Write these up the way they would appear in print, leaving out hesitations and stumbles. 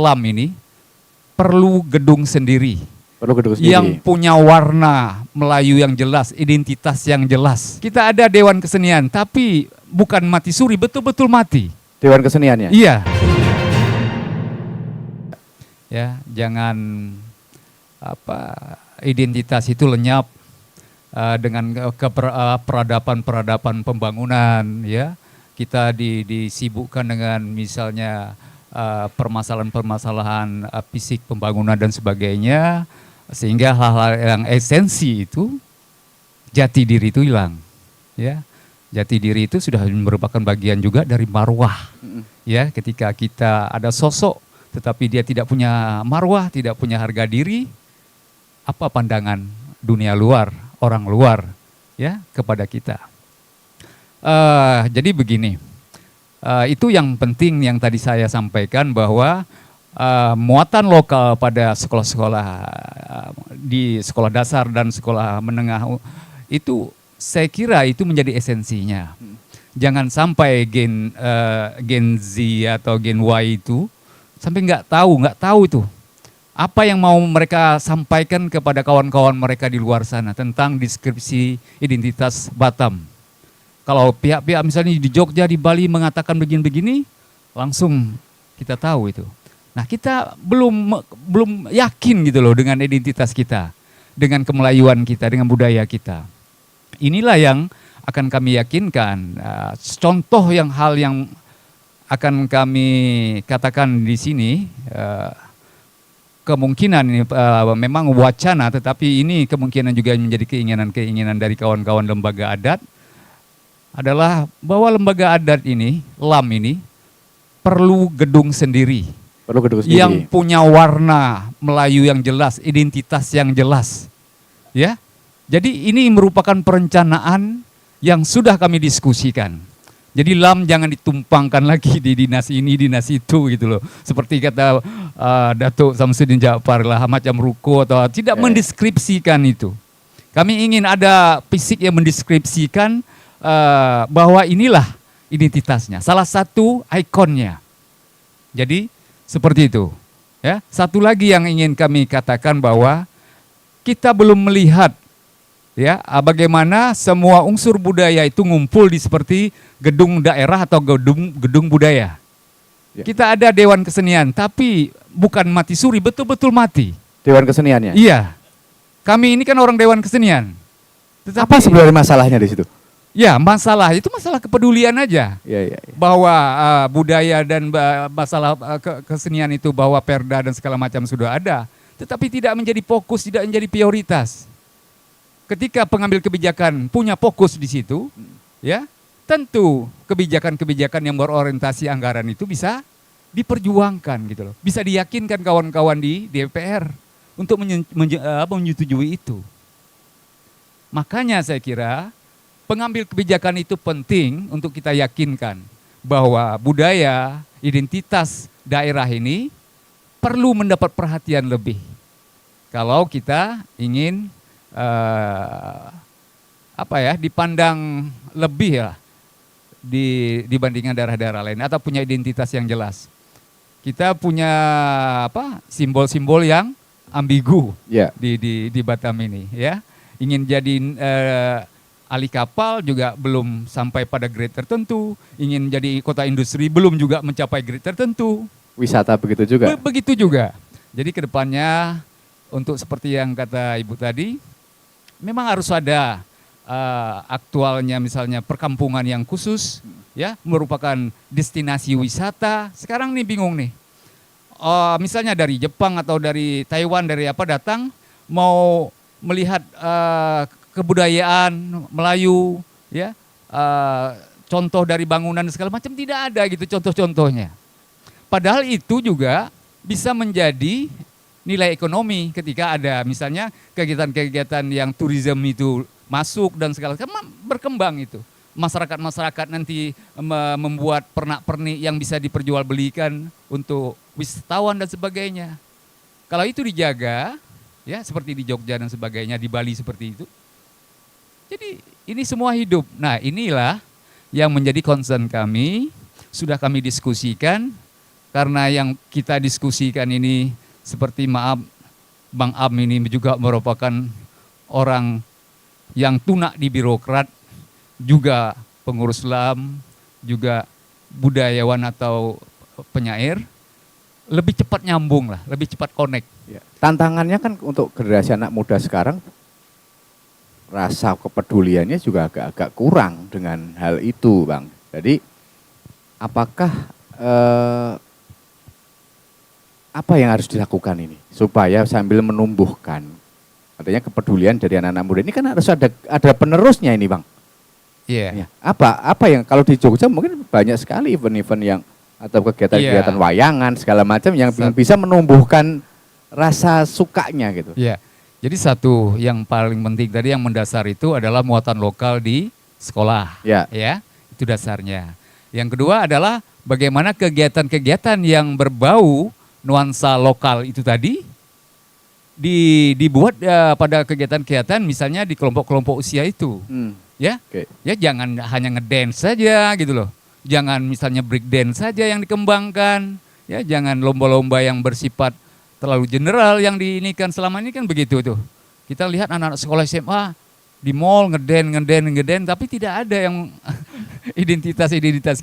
Lam ini perlu gedung sendiri. Perlu gedung sendiri. Yang punya warna Melayu yang jelas, identitas yang jelas. Kita ada Dewan Kesenian, tapi bukan mati suri, betul-betul mati. Dewan Keseniannya? Iya. Ya, jangan identitas itu lenyap dengan peradaban-peradaban pembangunan, ya. Kita disibukkan dengan misalnya permasalahan-permasalahan fisik pembangunan dan sebagainya, sehingga hal-hal yang esensi itu, jati diri itu hilang, ya. Jati diri itu sudah merupakan bagian juga dari marwah, ya. Ketika kita ada sosok, tetapi dia tidak punya marwah, tidak punya harga diri, apa pandangan dunia luar, orang luar, ya, kepada kita. Jadi begini. Itu yang penting yang tadi saya sampaikan, bahwa muatan lokal pada sekolah-sekolah di sekolah dasar dan sekolah menengah itu saya kira itu menjadi esensinya. Jangan sampai gen Z atau gen Y itu sampai nggak tahu itu apa yang mau mereka sampaikan kepada kawan-kawan mereka di luar sana tentang deskripsi identitas Batam. Kalau pihak-pihak misalnya di Jogja, di Bali mengatakan begini-begini, langsung kita tahu itu. Nah, kita belum yakin gitu loh dengan identitas kita, dengan kemelayuan kita, dengan budaya kita. Inilah yang akan kami yakinkan. Contoh hal yang akan kami katakan di sini, kemungkinan ini memang wacana, tetapi ini kemungkinan juga menjadi keinginan dari kawan-kawan lembaga adat, adalah bahwa lembaga adat ini, LAM ini, perlu gedung sendiri. Perlu gedung sendiri. Yang punya warna Melayu yang jelas, identitas yang jelas. Ya. Jadi ini merupakan perencanaan yang sudah kami diskusikan. Jadi LAM jangan ditumpangkan lagi di dinas ini, dinas itu gitu loh. Seperti kata Datuk Samsudin Ja'far lah, macam ruko atau tidak mendeskripsikan itu. Kami ingin ada fisik yang mendeskripsikan bahwa inilah identitasnya, salah satu ikonnya. Jadi seperti itu. Ya, satu lagi yang ingin kami katakan bahwa kita belum melihat, ya, bagaimana semua unsur budaya itu ngumpul di seperti gedung daerah atau gedung budaya. Ya. Kita ada Dewan Kesenian, tapi bukan mati suri, betul-betul mati. Dewan Keseniannya? Iya. Kami ini kan orang Dewan Kesenian. Tetapi, apa sebenarnya masalahnya di situ? Ya, masalah itu masalah kepedulian aja. Ya. Bahwa budaya dan masalah kesenian itu, bahwa perda dan segala macam sudah ada, tetapi tidak menjadi fokus, tidak menjadi prioritas. Ketika pengambil kebijakan punya fokus di situ, ya, tentu kebijakan-kebijakan yang berorientasi anggaran itu bisa diperjuangkan gitu loh. Bisa diyakinkan kawan-kawan di DPR untuk menyetujui itu. Makanya saya kira pengambil kebijakan itu penting untuk kita yakinkan bahwa budaya, identitas daerah ini perlu mendapat perhatian lebih. Kalau kita ingin dipandang lebih ya dibandingkan daerah-daerah lain atau punya identitas yang jelas. Kita punya simbol-simbol yang ambigu di Batam ini, ya. Ingin jadi ahli kapal juga belum sampai pada grade tertentu, ingin jadi kota industri belum juga mencapai grade tertentu. Wisata begitu juga? Begitu juga. Jadi kedepannya untuk seperti yang kata Ibu tadi, memang harus ada aktualnya misalnya perkampungan yang khusus, ya, merupakan destinasi wisata. Sekarang nih bingung nih, misalnya dari Jepang atau dari Taiwan, dari apa datang, mau melihat kebudayaan Melayu, ya, contoh dari bangunan segala macam tidak ada gitu contoh-contohnya. Padahal itu juga bisa menjadi nilai ekonomi ketika ada misalnya kegiatan-kegiatan yang tourism itu masuk dan segala macam berkembang itu. Masyarakat-masyarakat nanti membuat pernak-pernik yang bisa diperjualbelikan untuk wisatawan dan sebagainya. Kalau itu dijaga, ya, seperti di Jogja dan sebagainya, di Bali seperti itu. Jadi ini semua hidup. Nah, inilah yang menjadi concern kami, sudah kami diskusikan karena yang kita diskusikan ini seperti maaf Bang Am ini juga merupakan orang yang tunak di birokrat, juga pengurus LAM, juga budayawan atau penyair, lebih cepat nyambung lah, lebih cepat connect. Ya. Tantangannya kan untuk generasi anak muda sekarang, rasa kepeduliannya juga agak-agak kurang dengan hal itu, Bang. Jadi apakah apa yang harus dilakukan ini supaya sambil menumbuhkan artinya kepedulian dari anak-anak muda ini kan harus ada penerusnya ini, Bang. Iya. Ya. Apa yang kalau di Jogja mungkin banyak sekali event-event yang atau kegiatan-kegiatan wayangan segala macam yang bisa menumbuhkan rasa sukanya gitu. Iya. Jadi satu yang paling penting tadi yang mendasar itu adalah muatan lokal di sekolah. Ya. Ya, itu dasarnya. Yang kedua adalah bagaimana kegiatan-kegiatan yang berbau nuansa lokal itu tadi dibuat pada kegiatan-kegiatan misalnya di kelompok-kelompok usia itu. Ya. Okay. Ya jangan hanya ngedance saja gitu loh. Jangan misalnya break dance saja yang dikembangkan. Ya, jangan lomba-lomba yang bersifat terlalu general yang diinikan selama ini kan begitu tuh. Kita lihat anak-anak sekolah SMA di mall ngeden, tapi tidak ada yang identitas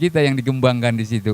kita yang dikembangkan di situ.